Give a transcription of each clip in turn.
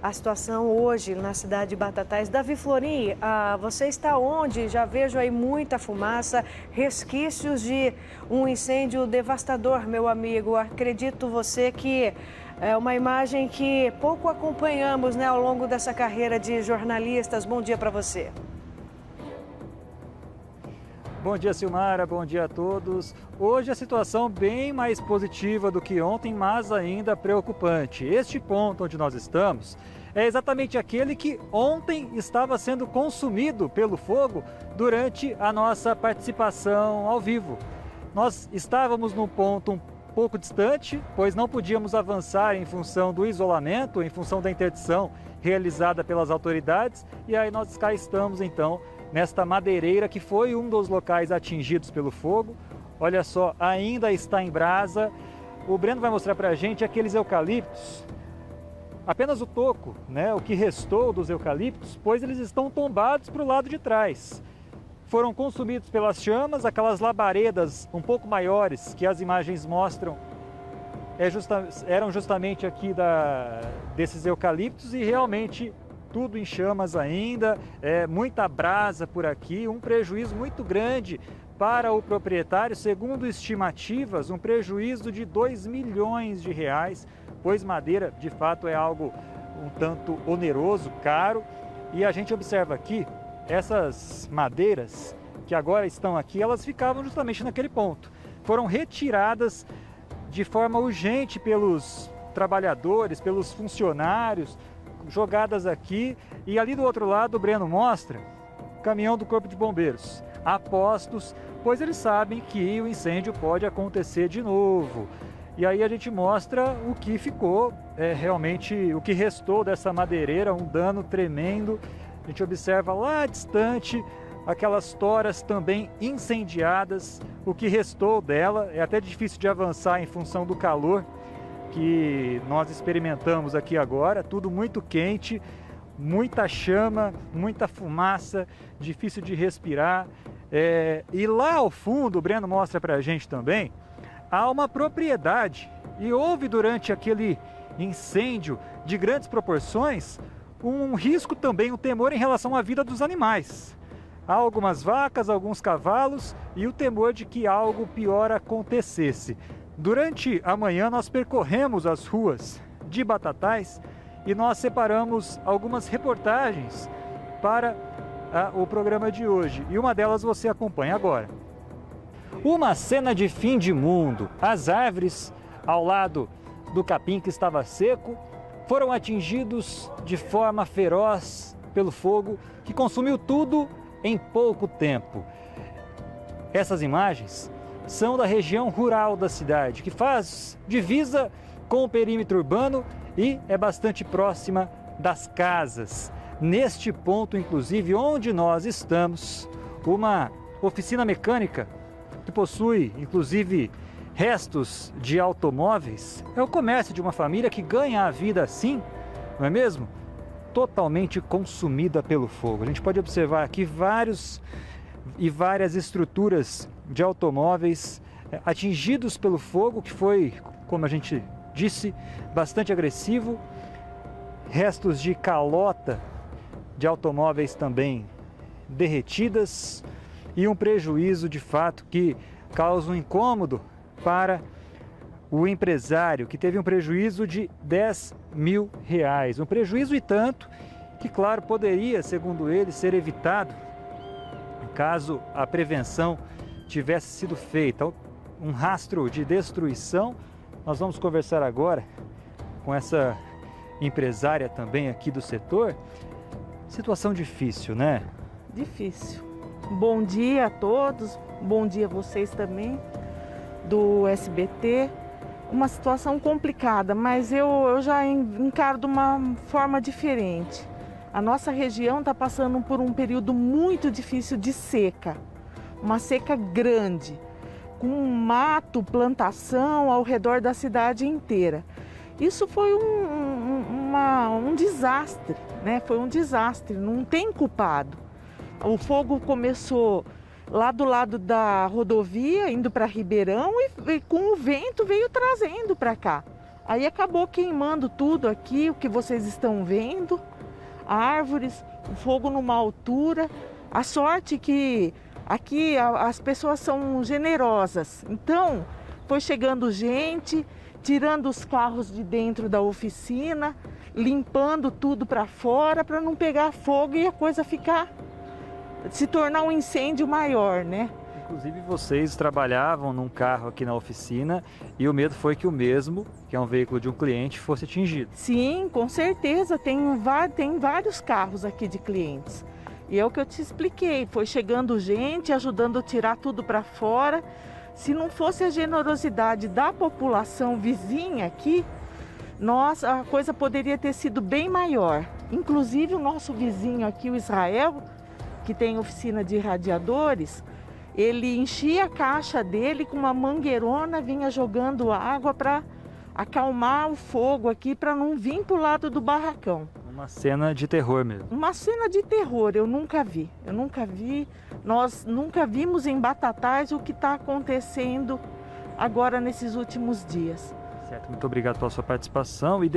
a situação hoje na cidade de Batatais. Davi Florim, você está onde? Já vejo aí muita fumaça, resquícios de um incêndio devastador, meu amigo. Acredito você que é uma imagem que pouco acompanhamos, né, ao longo dessa carreira de jornalistas. Bom dia para você. Bom dia, Silmara. Bom dia a todos. Hoje a situação bem mais positiva do que ontem, mas ainda preocupante. Este ponto onde nós estamos é exatamente aquele que ontem estava sendo consumido pelo fogo durante a nossa participação ao vivo. Nós estávamos num ponto um pouco distante, pois não podíamos avançar em função do isolamento, em função da interdição realizada pelas autoridades, e aí nós cá estamos então nesta madeireira que foi um dos locais atingidos pelo fogo. Olha só, ainda está em brasa. O Breno vai mostrar para a gente aqueles eucaliptos, apenas o toco, né, o que restou dos eucaliptos, pois eles estão tombados para o lado de trás. Foram consumidos pelas chamas, aquelas labaredas um pouco maiores que as imagens mostram eram justamente aqui desses eucaliptos, e realmente tudo em chamas ainda, muita brasa por aqui, um prejuízo muito grande para o proprietário, segundo estimativas, um prejuízo de 2 milhões de reais, pois madeira de fato é algo um tanto oneroso, caro, e a gente observa aqui, essas madeiras que agora estão aqui, elas ficavam justamente naquele ponto, foram retiradas de forma urgente pelos trabalhadores, pelos funcionários, jogadas aqui, e ali do outro lado o Breno mostra o caminhão do Corpo de Bombeiros, a postos, pois eles sabem que o incêndio pode acontecer de novo. E aí a gente mostra o que ficou, realmente o que restou dessa madeireira, um dano tremendo. A gente observa lá distante aquelas toras também incendiadas, o que restou dela. É até difícil de avançar em função do calor que nós experimentamos aqui agora, tudo muito quente, muita chama, muita fumaça, difícil de respirar. E lá ao fundo, o Breno mostra para a gente também, há uma propriedade, e houve durante aquele incêndio de grandes proporções um risco também, um temor em relação à vida dos animais. Há algumas vacas, alguns cavalos, e o temor de que algo pior acontecesse. Durante a manhã nós percorremos as ruas de Batatais e nós separamos algumas reportagens para o programa de hoje, e uma delas você acompanha agora. Uma cena de fim de mundo. As árvores ao lado do capim que estava seco foram atingidos de forma feroz pelo fogo que consumiu tudo em pouco tempo. Essas imagens são da região rural da cidade, que faz divisa com o perímetro urbano e é bastante próxima das casas. Neste ponto, inclusive, onde nós estamos, uma oficina mecânica que possui, inclusive, restos de automóveis, é o comércio de uma família que ganha a vida assim, não é mesmo? Totalmente consumida pelo fogo. A gente pode observar aqui várias estruturas de automóveis atingidos pelo fogo, que foi, como a gente disse, bastante agressivo. Restos de calota de automóveis também derretidas, e um prejuízo de fato que causa um incômodo para o empresário, que teve um prejuízo de 10 mil reais. Um prejuízo e tanto que, claro, poderia, segundo ele, ser evitado caso a prevenção tivesse sido feita. Um rastro de destruição. Nós vamos conversar agora com essa empresária também aqui do setor. Situação difícil, né? Difícil. Bom dia a todos, bom dia a vocês também do SBT. Uma situação complicada, mas eu já encaro de uma forma diferente. A nossa região está passando por um período muito difícil de seca, uma seca grande, com mato, plantação ao redor da cidade inteira. Isso foi um desastre, né? Foi um desastre, não tem culpado. O fogo começou lá do lado da rodovia, indo para Ribeirão, e com o vento veio trazendo para cá. Aí acabou queimando tudo aqui, o que vocês estão vendo, árvores, o fogo numa altura. A sorte que aqui as pessoas são generosas, então foi chegando gente, tirando os carros de dentro da oficina, limpando tudo para fora para não pegar fogo e a coisa se tornar um incêndio maior, né? Inclusive vocês trabalhavam num carro aqui na oficina e o medo foi que o mesmo, que é um veículo de um cliente, fosse atingido. Sim, com certeza, tem vários carros aqui de clientes. E é o que eu te expliquei, foi chegando gente, ajudando a tirar tudo para fora. Se não fosse a generosidade da população vizinha aqui, a coisa poderia ter sido bem maior. Inclusive o nosso vizinho aqui, o Israel, que tem oficina de radiadores, ele enchia a caixa dele com uma mangueirona, vinha jogando água para acalmar o fogo aqui, para não vir para o lado do barracão. Uma cena de terror mesmo. Uma cena de terror, eu nunca vi. Nós nunca vimos em Batatais o que está acontecendo agora nesses últimos dias. Certo, muito obrigado pela sua participação. E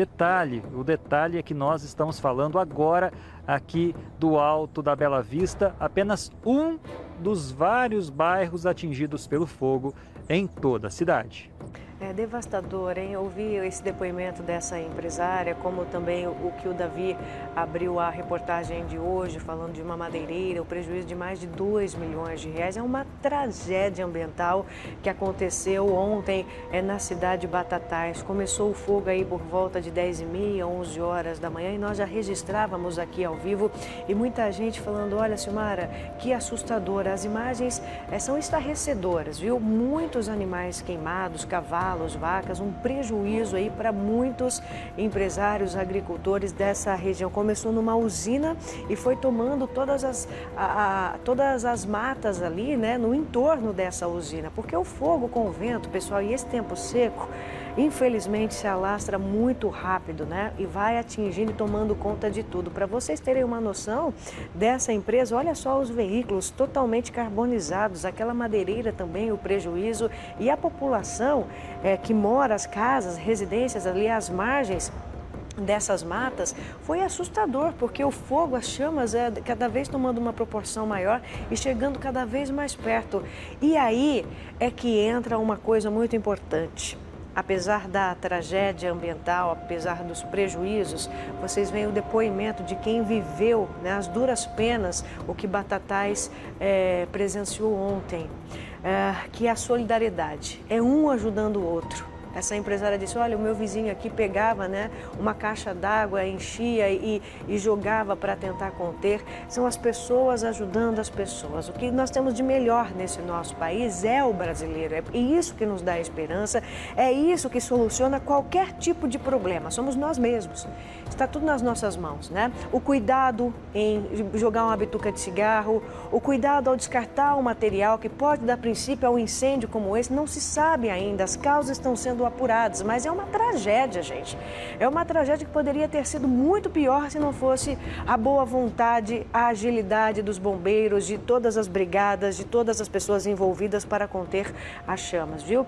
o detalhe é que nós estamos falando agora aqui do Alto da Bela Vista, apenas um dos vários bairros atingidos pelo fogo em toda a cidade. É devastador, hein? Ouvir esse depoimento dessa empresária, como também o que o Davi abriu a reportagem de hoje, falando de uma madeireira, o prejuízo de mais de 2 milhões de reais. É uma tragédia ambiental que aconteceu ontem na cidade de Batatais. Começou o fogo aí por volta de 10h30, 11 horas da manhã, e nós já registrávamos aqui ao vivo e muita gente falando, olha, Silmara, que assustador. As imagens são estarrecedoras, viu? Muitos animais queimados, cavalos, vacas, um prejuízo aí para muitos empresários, agricultores dessa região. Começou numa usina e foi tomando todas as matas ali, né, no entorno dessa usina, porque o fogo com o vento, pessoal, e esse tempo seco, infelizmente se alastra muito rápido, né? E vai atingindo e tomando conta de tudo. Para vocês terem uma noção dessa empresa, olha só os veículos totalmente carbonizados, aquela madeireira também, o prejuízo, e a população que mora, as casas, residências ali às margens dessas matas, foi assustador, porque o fogo, as chamas, cada vez tomando uma proporção maior e chegando cada vez mais perto. E aí é que entra uma coisa muito importante. Apesar da tragédia ambiental, apesar dos prejuízos, vocês veem o depoimento de quem viveu, né, as duras penas, o que Batatais presenciou ontem, que é a solidariedade, é um ajudando o outro. Essa empresária disse, olha, o meu vizinho aqui pegava, né, uma caixa d'água, enchia e jogava para tentar conter. São as pessoas ajudando as pessoas. O que nós temos de melhor nesse nosso país é o brasileiro. É isso que nos dá esperança, é isso que soluciona qualquer tipo de problema. Somos nós mesmos. Está tudo nas nossas mãos, né? O cuidado em jogar uma bituca de cigarro, o cuidado ao descartar o material que pode dar princípio a um incêndio como esse, não se sabe ainda. As causas estão sendo apuradas, mas é uma tragédia, gente. É uma tragédia que poderia ter sido muito pior se não fosse a boa vontade, a agilidade dos bombeiros, de todas as brigadas, de todas as pessoas envolvidas para conter as chamas, viu?